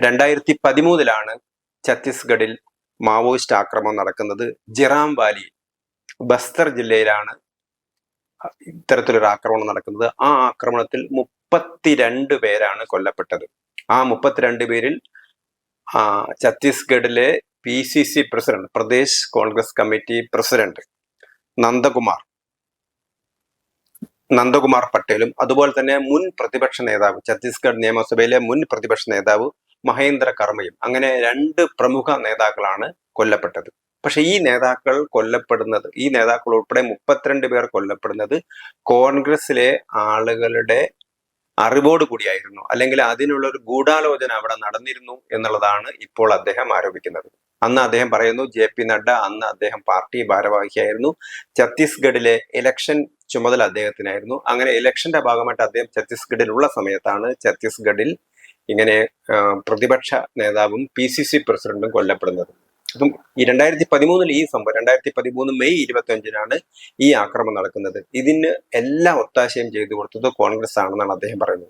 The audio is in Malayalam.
2013 ഛത്തീസ്ഗഡിൽ മാവോയിസ്റ്റ് ആക്രമണം നടക്കുന്നത്. ജിറാം വാലി ബസ്തർ ജില്ലയിലാണ് ഇത്തരത്തിലൊരു ആക്രമണം നടക്കുന്നത്. ആ ആക്രമണത്തിൽ 32 പേരാണ് കൊല്ലപ്പെട്ടത്. ആ 32 പേരിൽ ഛത്തീസ്ഗഡിലെ PCC president, Pradesh Congress committee president Nandakumar പട്ടേലും അതുപോലെ തന്നെ മുൻ പ്രതിപക്ഷ നേതാവ്, ഛത്തീസ്ഗഡ് നിയമസഭയിലെ മുൻ പ്രതിപക്ഷ നേതാവ് മഹേന്ദ്ര കർമ്മയും, അങ്ങനെ 2 പ്രമുഖ നേതാക്കളാണ് കൊല്ലപ്പെട്ടത്. പക്ഷെ ഈ നേതാക്കൾ ഉൾപ്പെടെ 32 പേർ കൊല്ലപ്പെടുന്നത് കോൺഗ്രസിലെ ആളുകളുടെ അറിവോട് കൂടിയായിരുന്നു, അല്ലെങ്കിൽ അതിനുള്ള ഒരു ഗൂഢാലോചന അവിടെ നടന്നിരുന്നു എന്നുള്ളതാണ് ഇപ്പോൾ അദ്ദേഹം ആരോപിക്കുന്നത്. അന്ന് അദ്ദേഹം പറയുന്നു, JP നഡ്ഡ അന്ന് അദ്ദേഹം പാർട്ടി ഭാരവാഹിയായിരുന്നു, ഛത്തീസ്ഗഡിലെ ഇലക്ഷൻ ചുമതല അദ്ദേഹത്തിനായിരുന്നു. അങ്ങനെ ഇലക്ഷന്റെ ഭാഗമായിട്ട് അദ്ദേഹം ഛത്തീസ്ഗഡിൽ ഉള്ള സമയത്താണ് ഛത്തീസ്ഗഡിൽ ഇങ്ങനെ പ്രതിപക്ഷ നേതാവും PCC പ്രസിഡന്റും കൊല്ലപ്പെടുന്നത്. അപ്പം ഈ 2013 ഈ സംഭവം, 2013 മെയ് 25 ഈ ആക്രമണം നടക്കുന്നത്. ഇതിന് എല്ലാ ഒത്താശയും ചെയ്തു കൊടുത്തത് കോൺഗ്രസ് ആണെന്നാണ് അദ്ദേഹം പറയുന്നത്.